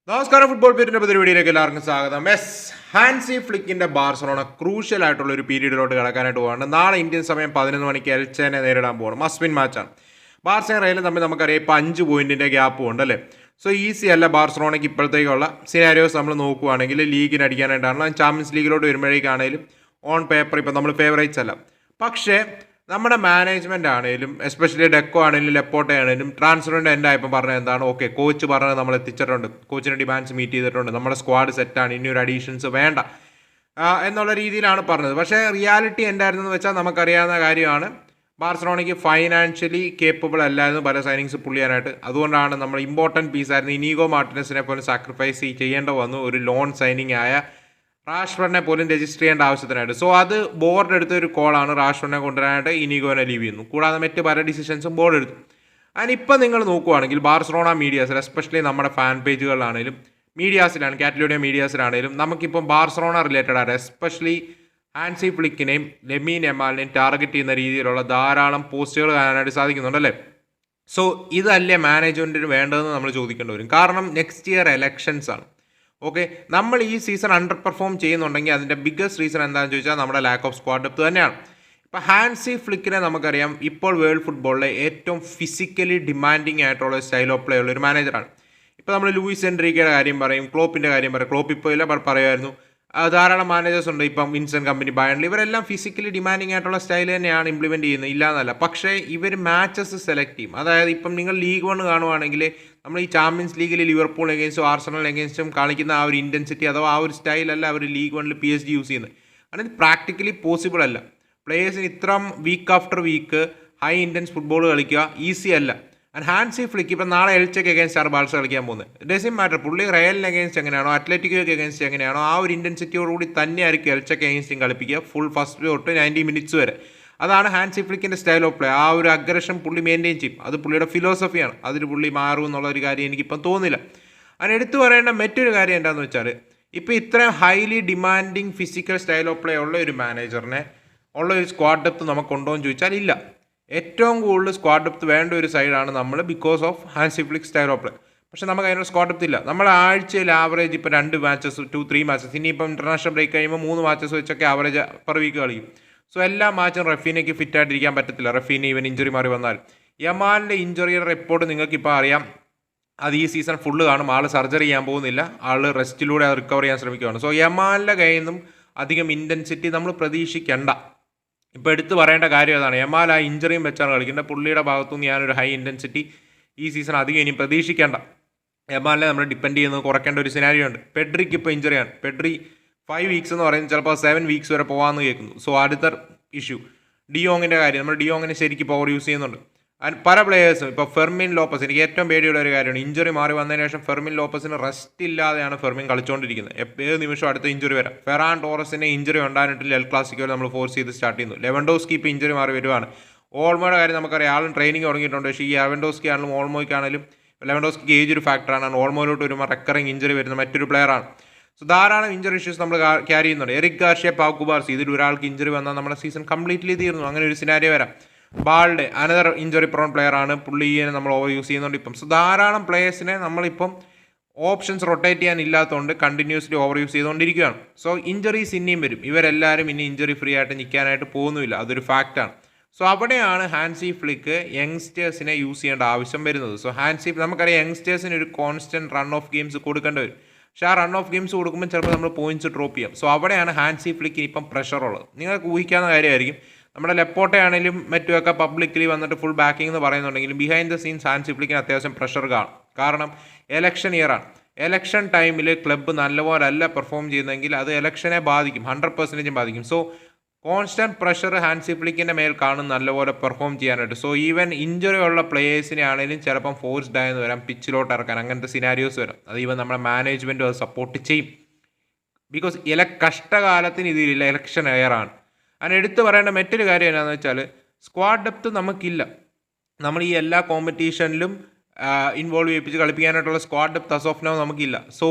നമസ്കാരം. ഫുട്ബോൾ പീരിയഡിന്റെ പുതിയ വീഡിയോയിലേക്ക് എല്ലാവർക്കും സ്വാഗതം. ഹാൻസി ഫ്ലിക്കിന്റെ ബാർസലോണ ക്രൂഷ്യൽ ആയിട്ടുള്ള ഒരു പീരീഡിലോട്ട് കടക്കാനായിട്ട് പോവാണ്. നാളെ ഇന്ത്യൻ സമയം 11 മണിക്ക് എൽച്ചനെ നേരിടാൻ പോകണം. മസ്റ്റ് മാച്ചാണ്. ബാർസയും റയലും തമ്മിൽ നമുക്കറിയാം ഇപ്പോൾ 5 പോയിന്റിന്റെ ഗ്യാപ്പും ഉണ്ട് അല്ലേ. സോ ഈസി അല്ല ബാർസലോണയ്ക്ക് ഇപ്പോഴത്തേക്കുള്ള സിനാരിയോസ് നമ്മൾ നോക്കുവാണെങ്കിൽ ലീഗിന് അടിക്കാനായിട്ടാണ്. ചാമ്പ്യൻസ് ലീഗിലോട്ട് വരുമ്പോഴേക്കാണെങ്കിലും ഓൺ പേപ്പർ ഇപ്പം നമ്മൾ ഫേവറേറ്റ്സ് അല്ല. പക്ഷേ നമ്മുടെ മാനേജ്മെൻ്റ് ആണെങ്കിലും എസ്പെഷ്യലി ഡെക്കോ ആണെങ്കിലും ലെപ്പോട്ടെ ആണെങ്കിലും ട്രാൻസ്ഫറിൻ്റെ എൻ്റെ ആയപ്പോൾ പറഞ്ഞത് എന്താണ്, ഓക്കെ കോച്ച് പറഞ്ഞത് നമ്മൾ എത്തിച്ചിട്ടുണ്ട്, കോച്ചിൻ്റെ ഡിമാൻഡ്സ് മീറ്റ് ചെയ്തിട്ടുണ്ട്, നമ്മുടെ സ്ക്വാഡ് സെറ്റാണ്, ഇനി ഒരു അഡീഷൻസ് വേണ്ട എന്നുള്ള രീതിയിലാണ് പറഞ്ഞത്. പക്ഷേ റിയാലിറ്റി എന്തായിരുന്നെന്ന് വെച്ചാൽ നമുക്കറിയാവുന്ന കാര്യമാണ്, ബാർസലോണയ്ക്ക് ഫൈനാൻഷ്യലി കേപ്പബിൾ അല്ലായിരുന്നു പല സൈനിങ്സ് പുള്ളിയാനായിട്ട്. അതുകൊണ്ടാണ് നമ്മൾ ഇമ്പോർട്ടൻറ്റ് പീസായിരുന്നു ഇനീഗോ മാർട്ടിനസിനെ പോലും സാക്രിഫൈസ് ചെയ്യേണ്ട വന്നു ഒരു ലോൺ സൈനിങ് ആയ റാഷ്ഫോർഡിനെ പോലും രജിസ്റ്റർ ചെയ്യേണ്ട ആവശ്യത്തിനായിട്ട്. സോ അത് ബോർഡ് എടുത്ത ഒരു കോളാണ്. റാഷ്ഫോർഡിനെ കൊണ്ടുവരാനായിട്ട് ഇനിഗോനെ ലീവ് ചെയ്യുന്നു. കൂടാതെ മറ്റ് പല ഡിസിഷൻസും ബോർഡ് എടുത്തു. ആൻഡ് ഇപ്പം നിങ്ങൾ നോക്കുവാണെങ്കിൽ ബാർസലോണ മീഡിയാസിൽ എസ്പെഷ്യലി നമ്മുടെ ഫാൻ പേജുകളിലാണെങ്കിലും മീഡിയാസിലാണ്, കാറ്റലോണിയ മീഡിയാസിലാണെങ്കിലും നമുക്കിപ്പം ബാർസലോണ റിലേറ്റഡ് ആണ്, എസ്പെഷ്യലി ഹാൻസി ഫ്ലിക്കിനെയും ലെമീൻ യമാലിനെയും ടാർഗറ്റ് ചെയ്യുന്ന രീതിയിലുള്ള ധാരാളം പോസ്റ്റുകൾ കാണാനായിട്ട് സാധിക്കുന്നുണ്ടല്ലേ. സോ ഇതല്ലേ മാനേജ്മെൻറ്റിന് വേണ്ടതെന്ന് നമ്മൾ ചോദിക്കേണ്ടി വരും. കാരണം നെക്സ്റ്റ് ഇയർ എലക്ഷൻസ് ആണ്. ഓക്കെ, നമ്മൾ ഈ സീസൺ അണ്ടർ പെർഫോം ചെയ്യുന്നുണ്ടെങ്കിൽ അതിൻ്റെ ബിഗ്ഗസ്റ്റ് റീസൺ എന്താണെന്ന് ചോദിച്ചാൽ നമ്മുടെ ലാക്ക് ഓഫ് സ്ക്വാഡ് ഡെപ്ത് തന്നെയാണ്. ഇപ്പോൾ ഹാൻസി ഫ്ലിക്കിനെ നമുക്കറിയാം ഇപ്പോൾ വേൾഡ് ഫുട്ബോളിലെ ഏറ്റവും ഫിസിക്കലി ഡിമാൻഡിങ് ആയിട്ടുള്ള സ്റ്റൈൽ ഓഫ് പ്ലേ ഉള്ള ഒരു മാനേജറാണ്. ഇപ്പോൾ നമ്മൾ ലൂയിസ് എൻട്രിക്കയുടെ കാര്യം പറയും, ക്ലോപ്പിൻ്റെ കാര്യം പറയും. ക്ലോപ്പ് ഇപ്പോൾ ഇല്ല, പറയുമായിരുന്നു. ധാരാളം മാനേജേഴ്സ് ഉണ്ട് ഇപ്പം, വിൻസെൻ്റ് കമ്പനി, ബയണിൽ. ഇവരെല്ലാം ഫിസിക്കലി ഡിമാൻഡിങ് ആയിട്ടുള്ള സ്റ്റൈൽ തന്നെയാണ് ഇംപ്ലിമെൻറ്റ് ചെയ്യുന്നത്, ഇല്ലയെന്നല്ല. പക്ഷേ ഇവർ മാച്ചസ് സെലക്ട് ചെയ്യും. അതായത് ഇപ്പം നിങ്ങൾ ലീഗ് 1 കാണുവാണെങ്കിൽ നമ്മൾ ഈ ചാമ്പ്യൻസ് ലീഗിൽ ലിവർപൂൾ എഗെയിൻസ്റ്റും ആർസണൽ എഗെയിൻസ്റ്റും കളിക്കുന്ന ആ ഒരു ഇൻറ്റൻസിറ്റി അഥവാ ആ ഒരു സ്റ്റൈലല്ല അവർ ലീഗ് 1 PSG യൂസ് ചെയ്യുന്നത്. അങ്ങനെ പ്രാക്ടിക്കലി പോസിബിൾ അല്ല. പ്ലേയേഴ്സിന് ഇത്രയും week after week high intense football കളിക്കുക ഈസി അല്ല. ആൻഡ് ഹാൻസി ഫ്ലിക്ക് ഇപ്പം നാളെ എൽച്ചയ്ക്ക് എഗെയിൻസ്റ്റ് ആണ് ബാർസ കളിക്കാൻ പോകുന്നത്. ഡസൻ മാറ്റർ പുള്ളി റയലിന് എഗെയിൻസ്റ്റ് എങ്ങനെയാണോ അത്ലറ്റിക്കോയ്ക്ക് എഗെയിൻസ്റ്റ് എങ്ങനെയാണോ ആ ഒരു ഇൻറ്റൻസിറ്റിയോടുകൂടി തന്നെയായിരിക്കും എൽച്ചയ്ക്ക് എഗെയിൻസ്റ്റും കളിപ്പിക്കുക, ഫുൾ ഫസ്റ്റ് തൊട്ട് 90 മിനിറ്റ്സ് വരെ. അതാണ് ഹാൻസി ഫ്ലിക്കിൻ്റെ സ്റ്റൈൽ ഓഫ് പ്ലേ. ആ ഒരു അഗ്രഷൻ പുള്ളി മെയിൻറ്റെയിൻ ചെയ്യും. അത് പുള്ളിയുടെ ഫിലോസഫിയാണ്. അതിൽ പുള്ളി മാറും എന്നുള്ളൊരു കാര്യം എനിക്കിപ്പം തോന്നുന്നില്ല. അതിന് എടുത്തു പറയേണ്ട മറ്റൊരു കാര്യം എന്താണെന്ന് വെച്ചാൽ, ഇപ്പോൾ ഇത്രയും highly demanding physical style of play ഉള്ള ഒരു മാനേജറിനെ ഉള്ള ഒരു സ്ക്വാഡ് ഡെപ്ത് നമുക്കുണ്ടോ എന്ന് ചോദിച്ചാൽ ഇല്ല. ഏറ്റവും കൂടുതൽ സ്ക്വാഡ് ഡെപ്ത് വേണ്ട ഒരു സൈഡാണ് നമ്മൾ, because of ഹാൻസി Flick style of play. പക്ഷേ നമുക്ക് അതിനുള്ള സ്ക്വാഡ് ഡെപ്ത് ഇല്ല. നമ്മൾ ആഴ്ചയിൽ ആവറേജ് ഇപ്പോൾ 2 മാച്ചസ് 2-3 മാച്ചസ്, ഇനിയിപ്പം ഇൻ്റർനാഷണൽ ബ്രേക്ക് കഴിയുമ്പോൾ 3 മാച്ചസ് വെച്ചൊക്കെ ആവറേജ് പെർ വീക്ക് കളിക്കും. സോ എല്ലാ മാച്ചും റഫീനയ്ക്ക് ഫിറ്റായിട്ടിരിക്കാൻ പറ്റത്തില്ല. റഫീന ഇവൻ ഇഞ്ചുറി മാറി വന്നാൽ. യമാലിൻ്റെ ഇഞ്ചുറിയുടെ റിപ്പോർട്ട് നിങ്ങൾക്കിപ്പോൾ അറിയാം. അത് ഈ സീസൺ ഫുള്ള് കാണും. ആൾ സർജറി ചെയ്യാൻ പോകുന്നില്ല, ആൾ റെസ്റ്റിലൂടെ അത് റിക്കവർ ചെയ്യാൻ ശ്രമിക്കുകയാണ്. സോ യമാലിൻ്റെ കയ്യിൽ നിന്നും അധികം ഇൻറ്റൻസിറ്റി നമ്മൾ പ്രതീക്ഷിക്കേണ്ട. ഇപ്പോൾ എടുത്ത് പറയേണ്ട കാര്യം അതാണ്. യമാൽ ആ ഇഞ്ചറിയും വെച്ചാണ് കളിക്കേണ്ടത്. പുള്ളിയുടെ ഭാഗത്തുനിന്ന് ഞാനൊരു ഹൈ ഇൻറ്റൻസിറ്റി ഈ സീസൺ അധികം ഇനി പ്രതീക്ഷിക്കേണ്ട. യമാലിനെ നമ്മൾ ഡിപ്പെൻഡ് ചെയ്യുന്നത് കുറയ്ക്കേണ്ട ഒരു സിനാരിയോ ഉണ്ട്. പെഡ്രിക്ക് ഇപ്പോൾ ഇഞ്ചറിയാണ്. പെഡ്രി 5 വീക്സ് എന്ന് പറയുന്നത് ചിലപ്പോൾ 7 വീക്സ് വരെ പോകാമെന്ന് കേൾക്കുന്നു. സോ അടുത്ത ഇഷ്യൂ ഡിയോങ്ങിൻ്റെ കാര്യം. നമ്മൾ ഡിയോങ്ങിനെ ശരിക്കും പവർ യൂസ് ചെയ്യുന്നുണ്ട്. പല പ്ലേയേഴ്സും ഇപ്പോൾ ഫെർമിൻ ലോപ്പസ്, എനിക്ക് ഏറ്റവും പേടിയുള്ള ഒരു കാര്യമാണ്, ഇഞ്ചുറി മാറി വന്നതിന് ശേഷം ഫെർമിൻ ലോപ്പസിന് റെസ്റ്റ് ഇല്ലാതെയാണ് ഫെർമിൻ കളിച്ചുകൊണ്ടിരിക്കുന്നത്. ഏത് നിമിഷം അടുത്ത ഇഞ്ചുറി വരാം. ഫെറാൻ ടോറസിന് ഇഞ്ചുറി ഉണ്ടായിട്ടില്ല. എൽ ക്ലാസിക്കോയിൽ നമ്മൾ ഫോഴ്സ് ചെയ്ത് സ്റ്റാർട്ട് ചെയ്യുന്നു. ലെവൻഡോസ്കി ഇപ്പോൾ ഇഞ്ചുറി മാറി വരുവാണ്. ഓൾമോയുടെ കാര്യം നമുക്കറിയാം, ആളും ട്രെയിനിങ് തുടങ്ങിയിട്ടുണ്ട്. പക്ഷേ ഈ ലെവൻഡോസ്കി ആണെങ്കിലും ഓൾമോയ്ക്കാണെങ്കിലും ലെവൻഡോസ്കിക്ക് ഏജ് ഒരു ഫാക്ടറാണ്. ഓൾമോയിലോട്ട് വരുമ്പോൾ റെക്കറിങ് ഇഞ്ചുറി വരുന്ന മറ്റൊരു പ്ലെയറാണ്. സോ ധാരാളം ഇഞ്ചറി ഇഷ്യൂസ് നമ്മൾ ക്യാരി ചെയ്യുന്നുണ്ട്. എറിക് ഗാർഷ്യ, പാവ് കുബാർസി, ഇതിൽ ഒരാൾക്ക് ഇഞ്ചുറി വന്നാൽ നമ്മുടെ സീസൺ കംപ്ലീറ്റ്ലി തീർന്നു. അങ്ങനെ ഒരു സിനാരിയോ വരാം. Balde another injury prone player ആണ്. പുള്ളിയെ നമ്മൾ ഓവർ യൂസ് ചെയ്യുന്നുണ്ട് ഇപ്പം. സോ ധാരാളം പ്ലേയേഴ്സിനെ നമ്മളിപ്പം ഓപ്ഷൻസ് റൊട്ടേറ്റ് ചെയ്യാൻ ഇല്ലാത്തതുകൊണ്ട് കണ്ടിന്യൂസ്ലി ഓവർ യൂസ് ചെയ്തുകൊണ്ടിരിക്കുകയാണ്. സോ ഇഞ്ചറീസ് ഇനിയും വരും. ഇവരെല്ലാവരും ഇനി ഇഞ്ചറി ഫ്രീ ആയിട്ട് നിൽക്കാനായിട്ട് പോകുന്നുമില്ല, അതൊരു ഫാക്റ്റാണ്. സോ അവിടെയാണ് ഹാൻസി ഫ്ലിക്ക് യങ്സ്റ്റേഴ്സിനെ യൂസ് ചെയ്യേണ്ട ആവശ്യം വരുന്നത്. സോ നമുക്കറിയാം യങ്സ്റ്റേഴ്സിന് ഒരു കോൺസ്റ്റൻറ്റ് റൺ ഓഫ് ഗെയിംസ് കൊടുക്കേണ്ടി വരും. പക്ഷേ ആ റൺ ഓഫ് ഗെയിംസ് കൊടുക്കുമ്പോൾ ചിലപ്പോൾ നമ്മൾ പോയിന്റ്സ് ഡ്രോപ്പ് ചെയ്യാം. സോ അവിടെയാണ് ഹാൻസി ഫ്ലിക്കിന് ഇപ്പം പ്രഷറുള്ളത്. നിങ്ങൾക്ക് ഊഹിക്കാവുന്ന കാര്യമായിരിക്കും. നമ്മുടെ ലെപ്പോട്ടെ ആണെങ്കിലും മറ്റുമൊക്കെ പബ്ലിക്കലി വന്നിട്ട് ഫുൾ ബാക്കിംഗ് എന്ന് പറയുന്നുണ്ടെങ്കിലും ബിഹൈൻഡ് ദ സീൻസ് ഹാൻസി ഫ്ലിക്കിന് അത്യാവശ്യം പ്രഷർ കാണും. കാരണം എലക്ഷൻ ഇയറാണ്. എലക്ഷൻ ടൈമിൽ ക്ലബ്ബ് നല്ലപോലെ അല്ല പെർഫോം ചെയ്യുന്നതെങ്കിൽ അത് എലക്ഷനെ ബാധിക്കും, 100% ബാധിക്കും. സോ കോൺസ്റ്റൻറ്റ് പ്രഷർ ഹാൻസി ഫ്ലിക്കിൻ്റെ മേൽ കാണും നല്ലപോലെ പെർഫോം ചെയ്യാനായിട്ട്. സോ ഈവൻ ഇഞ്ചുറി ഉള്ള പ്ലേയേഴ്സിനെ ആണെങ്കിലും ചിലപ്പം ഫോഴ്സ്ഡ് ആയെന്ന് വരാം, പിച്ചിലോട്ട് ഇറക്കാൻ, അങ്ങനത്തെ സിനാരിയോസ് വരാം. അത് ഈവൻ നമ്മുടെ മാനേജ്മെൻറ്റും അത് സപ്പോർട്ട് ചെയ്യും. ബിക്കോസ് കഷ്ടകാലത്തിന് ഇതിലില്ല, എലക്ഷൻ എയറാണ്. അതിന് എടുത്തു പറയേണ്ട മറ്റൊരു കാര്യം എന്താണെന്ന് വെച്ചാൽ, സ്ക്വാഡ് ഡെപ്ത് നമുക്കില്ല. നമ്മൾ ഈ എല്ലാ കോമ്പറ്റീഷനിലും ഇൻവോൾവ് ചെയ്യിപ്പിച്ച് കളിപ്പിക്കാനായിട്ടുള്ള squad depth as of now നമുക്കില്ല. സോ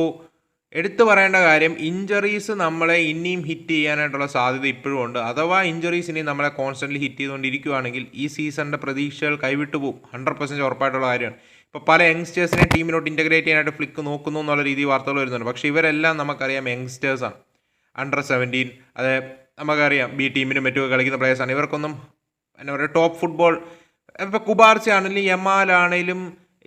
എടുത്തു പറയേണ്ട കാര്യം, ഇഞ്ചറീസ് നമ്മളെ ഇനിയും ഹിറ്റ് ചെയ്യാനായിട്ടുള്ള സാധ്യത ഇപ്പോഴും ഉണ്ട്. അഥവാ ഇഞ്ചറീസ് ഇനി നമ്മളെ കോൺസ്റ്റൻ്റ്ലി ഹിറ്റ് ചെയ്തുകൊണ്ടിരിക്കുകയാണെങ്കിൽ ഈ സീസണിൻ്റെ പ്രതീക്ഷകൾ കൈവിട്ടു പോകും. 100% ഉറപ്പായിട്ടുള്ള കാര്യമാണ്. ഇപ്പോൾ പല യങ്സ്റ്റേഴ്സിനെ ടീമിലോട്ട് ഇൻറ്റഗ്രേറ്റ് ചെയ്യാനായിട്ട് ഫ്ലിക്ക് നോക്കുന്നു എന്നുള്ള രീതിയിൽ വാർത്തകൾ വരുന്നുണ്ട്. പക്ഷേ ഇവരെല്ലാം നമുക്കറിയാം യങ്സ്റ്റേഴ്സാണ്, അണ്ടർ-17, അത് നമുക്കറിയാം ബി ടീമിനും മറ്റുമൊക്കെ കളിക്കുന്ന പ്ലേയേഴ്സാണ്. ഇവർക്കൊന്നും എന്താ പറയുക ടോപ്പ് ഫുട്ബോൾ ഇപ്പോൾ കുബാർസി ആണെങ്കിലും യമാൽ ആണെങ്കിലും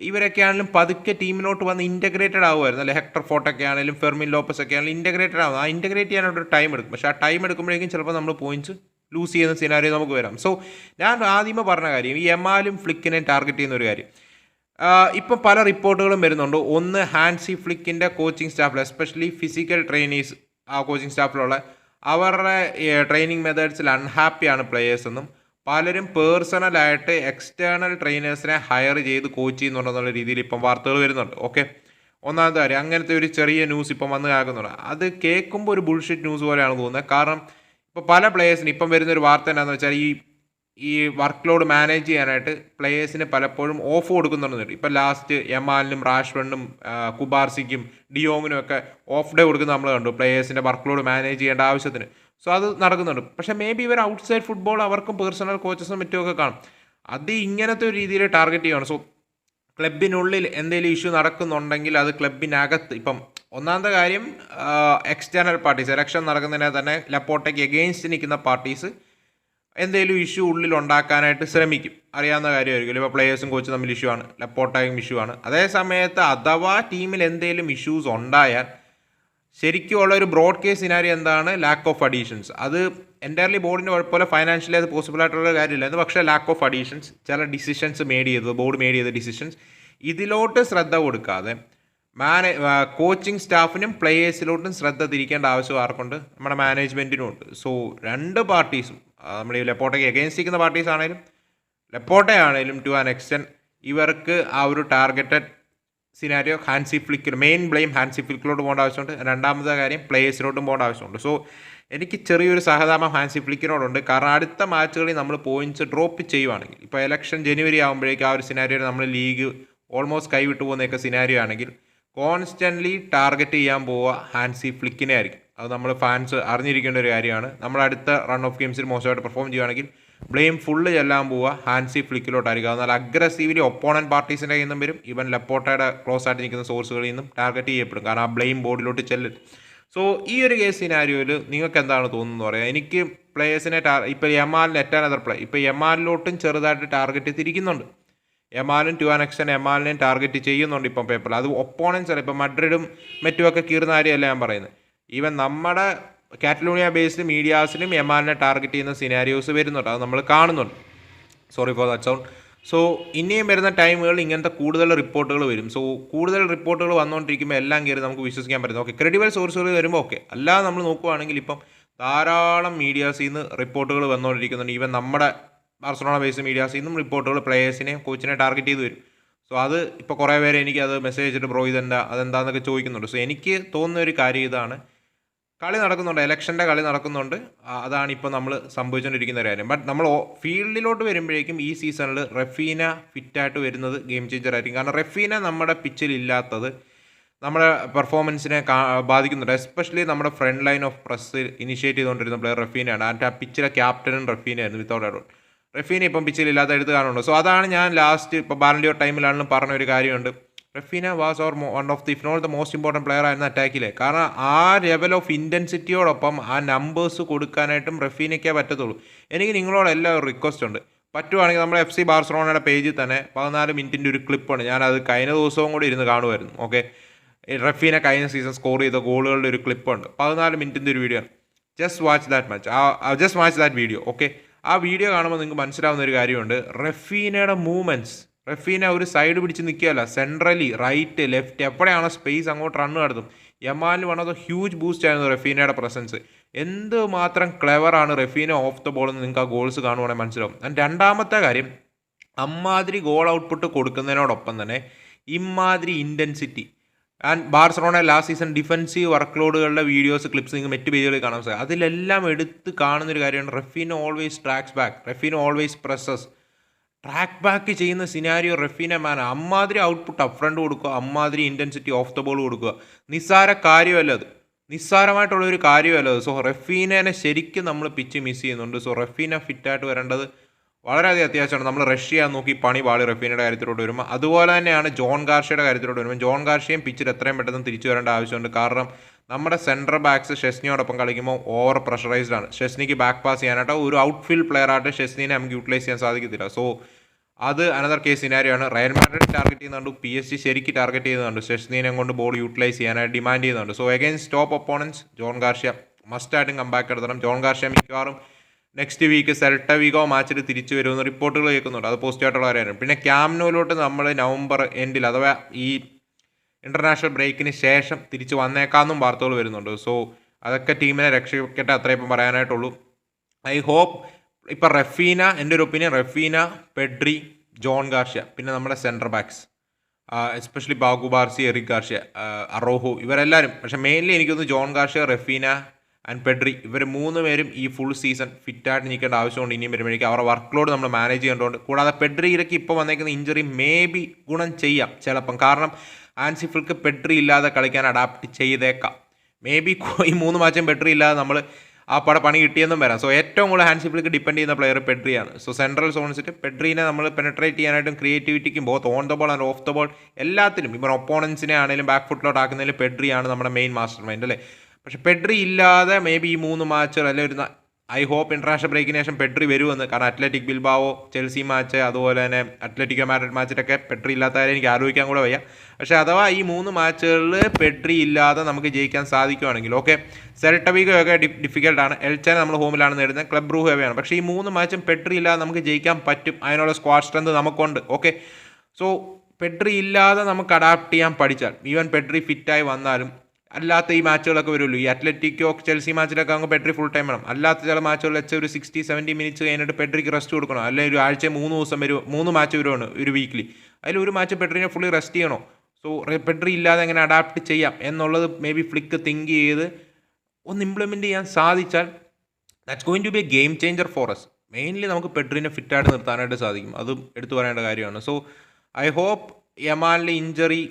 ഇവരൊക്കെ ആണെങ്കിലും പതുക്കെ ടീമിലോട്ട് വന്ന് ഇൻറ്റഗ്രേറ്റഡ് ആകുമായിരുന്നു. അല്ലെ ഹെക്ടർ ഫോർട്ടൊക്കെ ആണെങ്കിലും ഫെർമിൻ ലോപ്പസ് ഒക്കെ ആണെങ്കിലും ഇൻറ്റഗ്രേറ്റഡ് ആകും. ആ ഇൻറ്റഗ്രേറ്റ് ചെയ്യാനായിട്ട് ടൈം എടുക്കും. പക്ഷേ ആ ടൈം എടുക്കുമ്പോഴേക്കും ചിലപ്പോൾ നമ്മൾ പോയിന്റ്സ് ലൂസ് ചെയ്യുന്ന സിനാരിയോ നമുക്ക് വരാം. സോ ഞാൻ ആദ്യമേ പറഞ്ഞ കാര്യം ഈ യമാലും ഫ്ലിക്കിനെ ടാർഗറ്റ് ചെയ്യുന്ന ഒരു കാര്യം, ഇപ്പം പല റിപ്പോർട്ടുകളും വരുന്നുണ്ട്. ഒന്ന്, ഹാൻസി ഫ്ലിക്കിൻ്റെ കോച്ചിങ് സ്റ്റാഫിൽ എസ്പെഷ്യലി ഫിസിക്കൽ ട്രെയിനീസ് ആ കോച്ചിങ് സ്റ്റാഫിലുള്ള അവരുടെ ട്രെയിനിങ് മെത്തേഡ്സിൽ അൺഹാപ്പിയാണ് പ്ലെയേഴ്സ് എന്നും പലരും പേഴ്സണലായിട്ട് എക്സ്റ്റേണൽ ട്രെയിനേഴ്സിനെ ഹയർ ചെയ്ത് കോച്ച് ചെയ്യുന്നുണ്ടെന്നുള്ള രീതിയിൽ ഇപ്പം വാർത്തകൾ വരുന്നുണ്ട്. ഓക്കെ, ഒന്നാമത്തെ കാര്യം അങ്ങനത്തെ ഒരു ചെറിയ ന്യൂസ് ഇപ്പം വന്ന് കേൾക്കുന്നുണ്ട്. അത് കേൾക്കുമ്പോൾ ഒരു ബുൾഷിറ്റ് ന്യൂസ് പോലെയാണ് തോന്നുന്നത്. കാരണം ഇപ്പോൾ പല പ്ലെയേഴ്സിന് ഇപ്പം വരുന്നൊരു വാർത്ത എന്താണെന്ന് വെച്ചാൽ ഈ വർക്ക് ലോഡ് മാനേജ് ചെയ്യാനായിട്ട് പ്ലെയേഴ്സിന് പലപ്പോഴും ഓഫ് കൊടുക്കുന്നുണ്ട്. ഇപ്പം ലാസ്റ്റ് യമാലിനും റാഷ്വണ്ണും കുബാർസിക്കും ഡിയോങ്ങിനും ഒക്കെ ഓഫ് ഡേ കൊടുക്കുന്നത് നമ്മൾ കണ്ടു, പ്ലെയേഴ്സിൻ്റെ വർക്ക് ലോഡ് മാനേജ് ചെയ്യേണ്ട ആവശ്യത്തിന്. സോ അത് നടക്കുന്നുണ്ട്. പക്ഷേ മേ ബി ഇവർ ഔട്ട്സൈഡ് ഫുട്ബോൾ അവർക്കും പേഴ്സണൽ കോച്ചസും മറ്റുമൊക്കെ കാണും. അത് ഇങ്ങനത്തെ ഒരു രീതിയിൽ ടാർഗറ്റ് ചെയ്യുകയാണ്. സോ ക്ലബിനുള്ളിൽ എന്തെങ്കിലും ഇഷ്യൂ നടക്കുന്നുണ്ടെങ്കിൽ അത് ക്ലബിനകത്ത് ഇപ്പം ഒന്നാമത്തെ കാര്യം എക്സ്റ്റേണൽ പാർട്ടീസ് എലക്ഷൻ നടക്കുന്നതിനെ തന്നെ ലപ്പോട്ടയ്ക്ക് എഗെയിൻസ്റ്റ് നിൽക്കുന്ന പാർട്ടീസ് എന്തെങ്കിലും ഇഷ്യൂ ഉള്ളിൽ ഉണ്ടാക്കാനായിട്ട് ശ്രമിക്കും. അറിയാവുന്ന കാര്യമായിരിക്കും. ഇപ്പോൾ പ്ലെയേഴ്സും കോച്ചും തമ്മിൽ ഇഷ്യൂ ആണ്, ലപ്പോട്ടയും ഇഷ്യൂ ആണ്. അതേ സമയത്ത് അഥവാ ടീമിൽ എന്തെങ്കിലും ഇഷ്യൂസ് ഉണ്ടായാൽ ശരിക്കുമുള്ള ഒരു ബ്രോഡ് കേസ് സിനാരിയോ എന്താണ്? Lack of additions. അത് എൻ്റയർലി ബോർഡിൻ്റെ കുഴപ്പമില്ല, ഫൈനാൻഷ്യലി അത് പോസിബിൾ ആയിട്ടുള്ള കാര്യമില്ല എന്ന്. പക്ഷേ ലാക്ക് ഓഫ് അഡീഷൻസ്, ചില ഡിസിഷൻസ് ബോർഡ് മേഡ് ചെയ്ത ഡിസിഷൻസ് ഇതിലോട്ട് ശ്രദ്ധ കൊടുക്കാതെ കോച്ചിങ് സ്റ്റാഫിനും പ്ലെയേഴ്സിലോട്ടും ശ്രദ്ധ തിരിക്കേണ്ട ആവശ്യം ആർക്കുണ്ട്? നമ്മുടെ മാനേജ്മെൻറ്റിനും ഉണ്ട്. സോ രണ്ട് പാർട്ടീസും, നമ്മൾ ഈ ലെപ്പോട്ടയ്ക്ക് എഗെയിൻസ്റ്റ് നിൽക്കുന്ന പാർട്ടീസ് ആണെങ്കിലും ലെപ്പോട്ടയാണെങ്കിലും ടു ആൻ എക്സ്റ്റെൻറ്റ് ഇവർക്ക് ആ ഒരു ടാർഗറ്റഡ് സിനാരിയോ ഹാൻസി ഫ്ലിക്കിൽ മെയിൻ ബ്ലെയിം ഹാൻസി ഫ്ലിക്കിലോട്ട് പോകേണ്ട ആവശ്യമുണ്ട്. രണ്ടാമത്തെ കാര്യം പ്ലേയേഴ്സിലോട്ടും പോകേണ്ട ആവശ്യമുണ്ട്. സോ എനിക്ക് ചെറിയൊരു സഹതാപം ഹാൻസി ഫ്ലിക്കിനോടുണ്ട്. കാരണം അടുത്ത മാച്ചുകളിൽ നമ്മൾ പോയിന്റ്സ് ഡ്രോപ്പ് ചെയ്യുവാണെങ്കിൽ, ഇപ്പോൾ ഇലക്ഷൻ ജനുവരി ആകുമ്പോഴേക്കും ആ ഒരു സിനാരിയോയിൽ നമ്മൾ ലീഗ് ഓൾമോസ്റ്റ് കൈവിട്ടു പോകുന്നതൊക്കെ സിനാരിയോ ആണെങ്കിൽ കോൺസ്റ്റൻ്റ്ലി ടാർഗറ്റ് ചെയ്യാൻ പോവുക ഹാൻസി ഫ്ലിക്കിനെ ആയിരിക്കും. അത് നമ്മൾ ഫാൻസ് അറിഞ്ഞിരിക്കേണ്ട ഒരു കാര്യമാണ്. നമ്മൾ അടുത്ത റൺ ഓഫ് ഗെയിംസിൽ മോശമായിട്ട് പെർഫോം ചെയ്യുകയാണെങ്കിൽ ബ്ലെയിം ഫുള്ള് ചെല്ലാൻ പോവുക ഹാൻസി ഫ്ലിക്കിലോട്ടായിരിക്കും. എന്നാൽ അഗ്രസീവ്ലി ഒപ്പോണൻറ്റ് പാർട്ടീസിൻ്റെ കയ്യിൽ നിന്നും വരും, ഈവൻ ലെപ്പോട്ടയുടെ ക്ലോസ് ആയിട്ട് നിൽക്കുന്ന സോഴ്സുകളിൽ നിന്നും ടാർഗറ്റ് ചെയ്യപ്പെടും. കാരണം ആ ബ്ലെയിം ബോർഡിലോട്ട് ചെല്ലും. സോ ഈ ഒരു കേസ് സിനാരിയോയിൽ നിങ്ങൾക്ക് എന്താണ് തോന്നുന്നത് പറയാം. എനിക്ക് പ്ലേയേഴ്സിനെ ഇപ്പോൾ യമാലിന് എറ്റാൻ അതർ പ്ലേ ഇപ്പോൾ യമാലിലോട്ടും ചെറുതായിട്ട് ടാർഗറ്റ് തിരിക്കുന്നുണ്ട്. യമാലും ടു ആൻ എക്സ്റ്റെൻറ്റ് യമാലിനെയും ടാർഗറ്റ് ചെയ്യുന്നുണ്ട് ഇപ്പം പേപ്പറിൽ. അത് ഒപ്പോണൻസ് അല്ല, ഇപ്പോൾ മഡ്രിഡും മറ്റുമൊക്കെ കീറുന്ന കാര്യമല്ല ഞാൻ പറയുന്നത്. ഈവൻ നമ്മുടെ കാറ്റലോണിയ ബേസ്ഡ് മീഡിയാസിലും യമാലിനെ ടാർഗറ്റ് ചെയ്യുന്ന സിനാരിയോസ് വരുന്നുണ്ട്. അത് നമ്മൾ കാണുന്നുണ്ട്. Sorry for that sound. So ഇനിയും വരുന്ന ടൈമുകളിൽ ഇങ്ങനത്തെ കൂടുതൽ റിപ്പോർട്ടുകൾ വരും. സോ കൂടുതൽ റിപ്പോർട്ടുകൾ വന്നുകൊണ്ടിരിക്കുമ്പോൾ എല്ലാം കയറി നമുക്ക് വിശ്വസിക്കാൻ പറ്റുന്നു. ഓക്കെ, ക്രെഡിബിൾ സോഴ്സുകൾ വരുമ്പോൾ ഓക്കെ. അല്ലാതെ നമ്മൾ നോക്കുകയാണെങ്കിൽ ഇപ്പം ധാരാളം മീഡിയാസിൽ നിന്ന് റിപ്പോർട്ടുകൾ വന്നുകൊണ്ടിരിക്കുന്നുണ്ട്. ഈവൻ നമ്മുടെ ബാർസലോണ ബേസ്ഡ് മീഡിയാസിൽ നിന്നും റിപ്പോർട്ടുകൾ പ്ലേയേഴ്സിനെയും കോച്ചിനെ ടാർഗറ്റ് ചെയ്ത് വരും. സോ അത് ഇപ്പോൾ കുറേ പേര് എനിക്ക് അത് മെസ്സേജ് ചെയ്തിട്ട് ബ്രോ അതെന്താണെന്നൊക്കെ ചോദിക്കുന്നുണ്ട്. സോ എനിക്ക് തോന്നുന്ന ഒരു കാര്യം ഇതാണ്, കളി നടക്കുന്നുണ്ട്, ഇലക്ഷൻ്റെ കളി നടക്കുന്നുണ്ട്. അതാണ് ഇപ്പോൾ നമ്മൾ സംഭവിച്ചുകൊണ്ടിരിക്കുന്ന കാര്യം. ബട്ട് നമ്മൾ ഫീൽഡിലോട്ട് വരുമ്പോഴേക്കും ഈ സീസണിൽ റഫീന ഫിറ്റായിട്ട് വരുന്നത് ഗെയിം ചേഞ്ചർ ആയിരിക്കും. കാരണം റഫീന നമ്മുടെ പിച്ചിൽ ഇല്ലാത്തത് നമ്മുടെ പെർഫോമൻസിനെ ബാധിക്കുന്നുണ്ട്. എസ്പെഷ്യലി നമ്മുടെ front line of press initiate ചെയ്തുകൊണ്ടിരുന്ന പ്ലെയർ റഫീനയാണ്. ആ പിച്ചിലെ ക്യാപ്റ്റനും റഫീനയായിരുന്നു വിത്തൗട്ട് ഔട്ട്. റഫീന ഇപ്പം പിച്ചിലില്ലാത്ത എടുത്ത് കാണുന്നുണ്ട്. സോ അതാണ് ഞാൻ ലാസ്റ്റ് ഇപ്പോൾ ബാലൻഡിയോർ ടൈമിലാണെങ്കിലും പറഞ്ഞ ഒരു കാര്യമുണ്ട്. Raphinha was or one of the if not the most important player ആയിരുന്നു അറ്റാക്കിലെ. കാരണം ആ ലെവൽ ഓഫ് ഇൻറ്റൻസിറ്റിയോടൊപ്പം ആ നമ്പേഴ്സ് കൊടുക്കാനായിട്ടും റഫീനയ്ക്കേ പറ്റത്തുള്ളൂ. എനിക്ക് നിങ്ങളോടെല്ലാം ഒരു റിക്വസ്റ്റ് ഉണ്ട്, പറ്റുവാണെങ്കിൽ നമ്മുടെ FC ബാർസലോണയുടെ പേജിൽ തന്നെ 14 മിനിറ്റിൻ്റെ ഒരു ക്ലിപ്പാണ്. ഞാനത് കഴിഞ്ഞ ദിവസവും കൂടി ഇരുന്ന് കാണുമായിരുന്നു. ഓക്കെ, റഫീന കഴിഞ്ഞ സീസൺ സ്കോർ ചെയ്ത ഗോളുകളുടെ ഒരു ക്ലിപ്പുണ്ട്. 14 മിനിറ്റിൻ്റെ ഒരു വീഡിയോ ആണ്. Just watch that video. Okay, ആ വീഡിയോ കാണുമ്പോൾ നിങ്ങൾക്ക് മനസ്സിലാവുന്ന ഒരു കാര്യമുണ്ട്. റഫീനയുടെ മൂവ്മെൻറ്റ്സ്, റഫീന ഒരു സൈഡ് പിടിച്ച് നിൽക്കുകയല്ല, സെൻട്രലി റൈറ്റ് ലെഫ്റ്റ് എവിടെയാണോ സ്പേസ് അങ്ങോട്ട് റണ്ണ് നടത്തും. യമാലിന് one of the huge boost ആയിരുന്നു റഫീനയുടെ പ്രസൻസ്. എന്ത് മാത്രം ക്ലെവറാണ് റഫീന ഓഫ് ദ ബോൾ എന്ന് നിങ്ങൾക്ക് ആ ഗോൾസ് കാണുവാണെങ്കിൽ മനസ്സിലാവും. രണ്ടാമത്തെ കാര്യം, അമ്മാതിരി ഗോൾ ഔട്ട്പുട്ട് കൊടുക്കുന്നതിനോടൊപ്പം തന്നെ ഇമ്മാതിരി intensity. And Barcelona last season defensive work ലോഡുകളുടെ വീഡിയോസ് ക്ലിപ്സ് നിങ്ങൾക്ക് മറ്റ് പേജുകളിൽ കാണാൻ സാധിക്കും. അതിലെല്ലാം എടുത്ത് കാണുന്നൊരു കാര്യമാണ് Raphinha always tracks back, Raphinha always presses. Track back ചെയ്യുന്ന സിനാരിയോ റഫീന മാൻ. അമ്മാതിരി ഔട്ട്പുട്ട് അപ്പ് ഫ്രണ്ട് കൊടുക്കുക, അമ്മാതിരി ഇൻറ്റൻസിറ്റി ഓഫ് ദ ബോൾ കൊടുക്കുക. നിസ്സാര കാര്യമല്ല അത്, നിസ്സാരമായിട്ടുള്ളൊരു കാര്യമല്ല അത്. സോ റഫീനനെ ശരിക്കും നമ്മൾ പിച്ച് മിസ് ചെയ്യുന്നുണ്ട്. സോ റഫീന ഫിറ്റായിട്ട് വരേണ്ടത് വളരെയധികം അത്യാവശ്യമാണ്. നമ്മൾ റഷ് ചെയ്യാൻ നോക്കി പണി പാളി റഫീനയുടെ കാര്യത്തിലോട്ട് വരുമ്പോൾ. അതുപോലെ തന്നെയാണ് ജോൺ ഗാർഷ്യയുടെ കാര്യത്തിലോട്ട് വരുമ്പോൾ ജോൺ ഗാർഷ്യയും പിച്ചിൽ എത്രയും പെട്ടെന്ന് തിരിച്ചു വരേണ്ട ആവശ്യമുണ്ട്. കാരണം നമ്മുടെ സെൻട്രൽ ബാക്സ് ഷെസ്നിയോടൊപ്പം കളിക്കുമ്പോൾ ഓവർ പ്രഷറൈസ്ഡ് ആണ്. ഷെസ്നിക്ക് ബാക്ക് പാസ് ചെയ്യാനായിട്ട് ഒരു ഔട്ട്ഫീൽഡ് പ്ലെയർ ആയിട്ട് ഷെസ്നിനെ നമുക്ക് യൂട്ടിലൈസ് ചെയ്യാൻ സാധിക്കത്തില്ല. സോ അത് അനദർ കേസ് സിനാരിയാണ്. റയൽ മാഡ്രിഡ് ടാർഗറ്റ് ചെയ്യുന്നുണ്ട്, PSG ശരിക്ക് ടാർഗറ്റ് ചെയ്യുന്നുണ്ട്, ഷെസ്നിനെ കൊണ്ട് ബോൾ യൂട്ടിലൈസ് ചെയ്യാനായിട്ട് ഡിമാൻഡ് ചെയ്യുന്നുണ്ട്. So against top opponents Joan Garcia മസ്റ്റായിട്ടും കമ്പാക്ക് എടുത്തണം. ജോൺ ഗാർഷ്യ മിക്കവാറും നെക്സ്റ്റ് വീക്ക് സെൽട്ട വീഗോ മാച്ചിൽ തിരിച്ചു വരുമെന്ന് റിപ്പോർട്ടുകൾ കേൾക്കുന്നുണ്ട്. അത് പോസിറ്റീവായിട്ടുള്ള കാര്യമാണ്. പിന്നെ ക്യാമ്നോയിലോട്ട് നമ്മൾ നവംബർ എൻഡിൽ അഥവാ ഈ ഇൻ്റർനാഷണൽ ബ്രേക്കിന് ശേഷം തിരിച്ച് വന്നേക്കാമെന്നും വാർത്തകൾ വരുന്നുണ്ട്. സോ അതൊക്കെ ടീമിനെ രക്ഷിക്കട്ടെ, അത്രേ ഇപ്പം പറയാനായിട്ടുള്ളൂ. ഐ ഹോപ്പ് ഇപ്പം റഫീന, എൻ്റെ ഒരു opinion Raphinha, Pedri, Joan Garcia, പിന്നെ നമ്മുടെ central backs especially Cubarsi, Eric Garcia, Araujo, ഇവരെല്ലാവരും. പക്ഷേ മെയിൻലി എനിക്കൊന്ന് Joan Garcia, Raphinha and Pedri, ഇവർ 3 പേരും ഈ ഫുൾ സീസൺ ഫിറ്റായിട്ട് നിൽക്കേണ്ട ആവശ്യമുണ്ട്. ഇനിയും വരുമ്പോഴേക്കും അവരുടെ വർക്ക് ലോഡ് നമ്മൾ മാനേജ് ചെയ്യേണ്ടതുണ്ട്. കൂടാതെ പെഡ്രിയിലേക്ക് ഇപ്പോൾ വന്നേക്കുന്ന ഇഞ്ചറി മേ ബി ഗുണം ചെയ്യാം ചിലപ്പം. കാരണം ഹാൻസി ഫ്ലിക്ക് പെഡ്രി ഇല്ലാതെ കളിക്കാൻ അഡാപ്റ്റ് ചെയ്തേക്കാം. മേ ബി ഈ 3 മാച്ചും പെഡ്രി ഇല്ലാതെ നമ്മൾ ആ പണി കിട്ടിയെന്നും വരാം. സോ ഏറ്റവും കൂടുതൽ ഹാൻസി ഫ്ലിക്ക് ഡിപ്പെൻഡ് ചെയ്യുന്ന പ്ലെയർ പെഡ്രിയാണ്. സോ സെൻട്രൽ സോൺസിട്ട് പെഡ്രീനെ നമ്മൾ പെനട്രേറ്റ് ചെയ്യാനായിട്ടും ക്രിയേറ്റിവിറ്റിക്കും both on the ball and off the ball എല്ലാത്തിലും ഇപ്പം ഒപ്പോണൻസിനെ ആണെങ്കിലും ബാക്ക് ഫുട്ടിലോട്ട് ആക്കുന്നതിൽ പെഡ്രിയാണ് നമ്മുടെ മെയിൻ മാസ്റ്റർ മൈൻഡ് അല്ലേ. പക്ഷെ പെഡ്രി ഇല്ലാതെ മേ ബി ഈ 3 മാച്ചുകൾ അല്ലെങ്കിൽ ഒരു ഐ ഹോപ്പ് ഇൻ്റർനാഷണൽ ബ്രേക്കിന് ശേഷം പെഡ്രി വരുമെന്ന്. കാരണം അത്ലറ്റിക് ബിൽബാവോ, ചെൽസി മാച്ച്, അതുപോലെ തന്നെ അത്ലറ്റിക്കോ മാഡ്രിഡ് മാച്ചിലൊക്കെ പെഡ്രി ഇല്ലാത്ത കാര്യം എനിക്ക് ആലോചിക്കാൻ കൂടെ വയ്യ. പക്ഷേ അഥവാ ഈ 3 മാച്ചുകളിൽ പെഡ്രി ഇല്ലാതെ നമുക്ക് ജയിക്കാൻ സാധിക്കുകയാണെങ്കിൽ ഓക്കെ. സെൽട്ട വീഗൊക്കെ ഡിഫിക്കൽട്ടാണ്. എൽച്ചനെ നമ്മൾ ഹോമിലാണ് നേടുന്നത്, ക്ലബ് ബ്രൂ ഹെവിയാണ്. പക്ഷേ ഈ 3 മാച്ചും പെഡ്രി ഇല്ലാതെ നമുക്ക് ജയിക്കാൻ പറ്റും. അതിനുള്ള സ്ക്വാഡ് സ്ട്രെങ്ത് നമുക്കുണ്ട് ഓക്കെ. സോ പെഡ്രി ഇല്ലാതെ നമുക്ക് അഡാപ്റ്റ് ചെയ്യാൻ പഠിച്ചാൽ ഈവൻ പെഡ്രി ഫിറ്റായി വന്നാലും അല്ലാത്ത ഈ മാച്ചുകളൊക്കെ വരുമല്ലോ, ഈ അത്ലറ്റിക്കോ ചെൽസി മാച്ചിലൊക്കെ അങ്ങ് പെഡ്രി ഫുൾ ടൈം വേണം. അല്ലാത്ത ചില മാച്ചുകളിൽ വെച്ചാൽ ഒരു 60-70 മിനിറ്റ്സ് കഴിഞ്ഞിട്ട് പെഡ്രിക്ക് റെസ്റ്റ് കൊടുക്കണം. അല്ലെങ്കിൽ ഒരു ആഴ്ച 3 ദിവസം വരും, 3 മാച്ച് വരുവാണ് ഒരു വീക്കിലി. അതിലൊരു മാച്ച് പെഡ്രിനെ ഫുള്ളി റെസ്റ്റ് ചെയ്യണോ? സോ പെഡ്രി ഇല്ലാതെ എങ്ങനെ അഡാപ്റ്റ് ചെയ്യാം എന്നുള്ളത് മേ ബി ഫ്ലിക്ക് തിങ്ക് ചെയ്ത് ഒന്ന് ഇംപ്ലിമെൻറ്റ് ചെയ്യാൻ സാധിച്ചാൽ that's going to be a game changer for us. Mainly നമുക്ക് പെഡ്രിനെ ഫിറ്റായിട്ട് നിർത്താനായിട്ട് സാധിക്കും. അതും എടുത്തു പറയേണ്ട കാര്യമാണ്. സോ ഐ ഹോപ്പ് യമാലിൻ്റെ ഇഞ്ചറി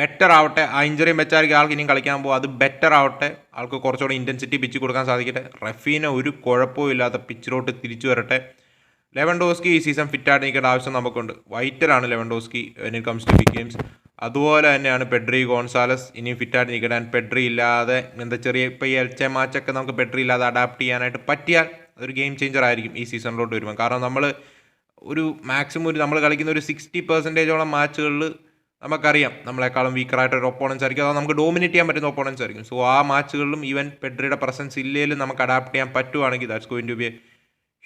ബെറ്റർ ആവട്ടെ. ആ ഇഞ്ചറിയും വെച്ചായിരിക്കും ആൾക്ക് ഇനിയും കളിക്കാൻ പോകും. അത് ബെറ്റർ ആവട്ടെ, ആൾക്ക് കുറച്ചുകൂടി ഇൻറ്റൻസിറ്റി പിച്ച് കൊടുക്കാൻ സാധിക്കട്ടെ. റഫീന ഒരു കുഴപ്പവും ഇല്ലാത്ത പിച്ചിലോട്ട് തിരിച്ചു വരട്ടെ. ലെവൻഡോസ്കി ഈ സീസൺ ഫിറ്റായിട്ട് നിൽക്കേണ്ട ആവശ്യം നമുക്കുണ്ട്. വൈറ്റലാണ് Lewandowski when it comes to big games. അതുപോലെ തന്നെയാണ് പെഡ്രി ഗോൺസാലസ് ഇനിയും ഫിറ്റായിട്ട് നിൽക്കട്ടെ. ആൻഡ് പെഡ്രി ഇല്ലാതെ എന്താ ചെറിയ ഇപ്പോൾ ഈ എൽച്ചെ മാച്ചൊക്കെ നമുക്ക് പെഡ്രി ഇല്ലാതെ അഡാപ്റ്റ് ചെയ്യാനായിട്ട് പറ്റിയാൽ അതൊരു ഗെയിം ചേഞ്ചർ ആയിരിക്കും ഈ സീസണിലോട്ട് വരുമ്പോൾ. കാരണം നമ്മൾ ഒരു മാക്സിമം നമ്മൾ കളിക്കുന്ന ഒരു 60% മാച്ചുകളിൽ നമുക്കറിയാം നമ്മളെക്കാളും വീക്കറായിട്ട് ഒരു ഒപ്പോണൻസ് ആയിരിക്കും, അത് നമുക്ക് ഡോമിനേറ്റ് ചെയ്യാൻ പറ്റുന്ന ഒപ്പോണൻസ് ആയിരിക്കും. സോ ആ മാച്ചുകളിലും ഈവൻ പെഡ്രിയുടെ പ്രസൻസ് ഇല്ലെങ്കിലും നമുക്ക് അഡാപ്റ്റ് ചെയ്യാൻ പറ്റുവാണെങ്കിൽ that's going to be a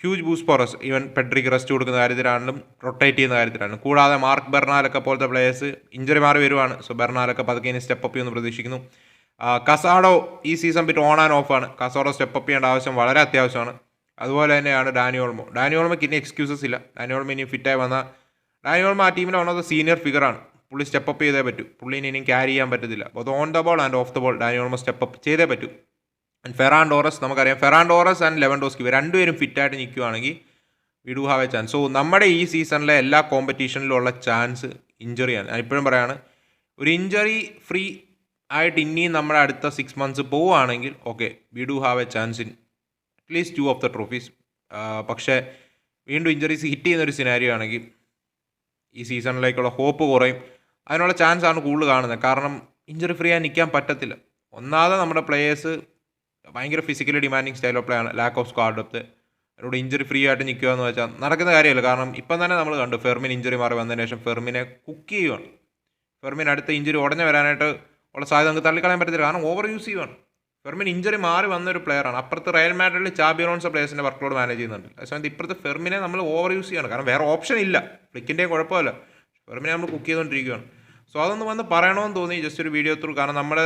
huge boost for us. Even പെഡ്രിക്ക് റെസ്റ്റ് കൊടുക്കുന്ന കാര്യത്തിലാണെങ്കിലും റൊട്ടേറ്റ് ചെയ്യുന്ന കാര്യത്തിലാണ്. കൂടാതെ മാർക്ക് ബെർണാലൊക്കെ പോലത്തെ പ്ലേയേഴ്സ് ഇഞ്ചറി മാറി വരുവാണ്. സോ ബെർണാലൊക്കെ പതുക്കെ ഇനി സ്റ്റെപ്പ് അപ്പ് ചെയ്യുമെന്ന് പ്രതീക്ഷിക്കുന്നു. കസാഡോ ഈ season bit on and of ആണ്. കസാഡോ സ്റ്റെപ്പ് അപ്പ് ചെയ്യേണ്ട ആവശ്യം വളരെ അത്യാവശ്യമാണ്. അതുപോലെ തന്നെയാണ് ഡാനി ഓൾമോക്ക് ഇനി എക്സ്ക്യൂസസ് ഇല്ല. ഡാനി ഓൾമോ ഇനി ഫിറ്റായി വന്നാൽ ഡാനി ഓൾമോ ആ ടീമിലെ വൺ ഓഫ് ദ സീനിയർ ഫിഗറാണ്. പുള്ളി സ്റ്റെപ്പ് അപ്പ് ചെയ്തേ പറ്റൂ. പുള്ളിനെ ഇനിയും ക്യാരി ചെയ്യാൻ പറ്റത്തില്ല. Both on the ball and off the ball Dani Olmo step up ചെയ്തേ പറ്റൂ. ആൻഡ് ഫെറാൻ ടോറസ് നമുക്കറിയാം. ഫെറാൻ ടോറസ് ആൻഡ് ലെവൻഡോസ്കി ഇവർ രണ്ടുപേരും ഫിറ്റായിട്ട് നിൽക്കുകയാണെങ്കിൽ we do have a chance. So നമ്മുടെ ഈ സീസണിലെ എല്ലാ കോമ്പറ്റീഷനിലുള്ള ചാൻസ് ഇഞ്ചറിയാണ്. ഞാൻ ഇപ്പോഴും പറയാണ്, ഒരു ഇഞ്ചറി ഫ്രീ ആയിട്ട് ഇനിയും നമ്മുടെ അടുത്ത 6 months പോവുകയാണെങ്കിൽ okay V do have a chance in at least 2 of the trophies. പക്ഷേ വീണ്ടും ഇഞ്ചറീസ് ഹിറ്റ് ചെയ്യുന്നൊരു സിനാരിയോ ആണെങ്കിൽ ഈ സീസണിലേക്കുള്ള ഹോപ്പ് കുറയും. അതിനുള്ള ചാൻസ് ആണ് കൂടുതൽ കാണുന്നത്. കാരണം ഇഞ്ചറി ഫ്രീ ആയി നിൽക്കാൻ പറ്റത്തില്ല. ഒന്നാമത് നമ്മുടെ പ്ലേയേഴ്സ് ഭയങ്കര physically demanding style of play ആണ്. Lack of squad depth. അതിലൂടെ ഇഞ്ചറി ഫ്രീ ആയിട്ട് നിൽക്കുക എന്ന് വെച്ചാൽ നടക്കുന്ന കാര്യമല്ല. കാരണം ഇപ്പം തന്നെ നമ്മൾ കണ്ടു ഫെർമിൻ ഇഞ്ചറി മാറി വന്നതിന് ശേഷം ഫെർമിനെ കുക്ക് ചെയ്യുവാണ്. ഫെർമിൻ അടുത്ത ഇഞ്ചറി ഉടനെ വരാനായിട്ട് ഉള്ള സാധ്യത നമുക്ക് തള്ളിക്കളയാൻ പറ്റത്തില്ല. കാരണം ഓവർ യൂസ് ചെയ്യുവാണ്. ഫെർമിൻ ഇഞ്ചറി മാറി വന്നൊരു പ്ലെയറാണ്. അപ്പുറത്ത് റയൽ മാഡ്രിഡിൽ ചാബി അലോൺസോ പ്ലേയേഴ്സിൻ്റെ വർക്ക് ലോഡ് മാനേജ് ചെയ്യുന്നുണ്ട്. അതേസമയത്ത് ഇപ്പുറത്ത് ഫെർമിനെ നമ്മൾ ഓവർ യൂസ് ചെയ്യണം. കാരണം വേറെ ഓപ്ഷൻ ഇല്ല. ഫ്ലിക്കിൻ്റെയും കുഴപ്പമില്ല. ഫെർമിനെ നമ്മൾ കുക്ക് ചെയ്തുകൊണ്ടിരിക്കുകയാണ്. സോ അതൊന്ന് വന്ന് പറയണമെന്ന് തോന്നി ജസ്റ്റ് ഒരു വീഡിയോ ത്രൂ. കാരണം നമ്മുടെ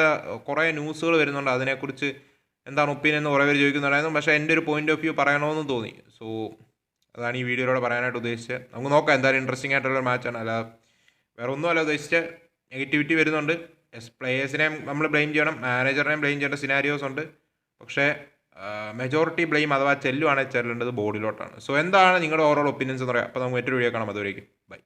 കുറേ ന്യൂസുകൾ വരുന്നുണ്ട്, അതിനെക്കുറിച്ച് എന്താണ് ഒപ്പീനിയൻ എന്ന് കുറേ പേര് ചോദിക്കുന്നുണ്ടായിരുന്നു. പക്ഷേ എൻ്റെ ഒരു പോയിന്റ് ഓഫ് വ്യൂ പറയണമെന്ന് തോന്നി. സോ അതാണ് ഈ വീഡിയോയിലൂടെ പറയാനായിട്ട് ഉദ്ദേശിച്ചത്. നമുക്ക് നോക്കാം, എന്തായാലും ഇൻട്രസ്റ്റിംഗ് ആയിട്ടുള്ള മാച്ചാണ്. അല്ല വേറെ ഒന്നുമല്ല ഉദ്ദേശിച്ച്. നെഗറ്റിവിറ്റി വരുന്നുണ്ട്. പ്ലേയേഴ്സിനെയും നമ്മൾ ബ്ലെയിം ചെയ്യണം, മാനേജറിനെയും ബ്ലെയിം ചെയ്യേണ്ട സിനാരിയോസ് ഉണ്ട്. പക്ഷേ മെജോറിറ്റി ബ്ലെയിം അഥവാ ചെല്ലുവാണെങ്കിൽ ചെല്ലേണ്ടത് ബോർഡിലോട്ടാണ്. സോ എന്താണ് നിങ്ങളുടെ ഓവറോൾ ഒപ്പീനിയൻസ് എന്ന് പറയാം. അപ്പോൾ നമുക്ക് മറ്റൊരു വീഡിയോ കാണാം. അതുവരേക്കും ബൈ.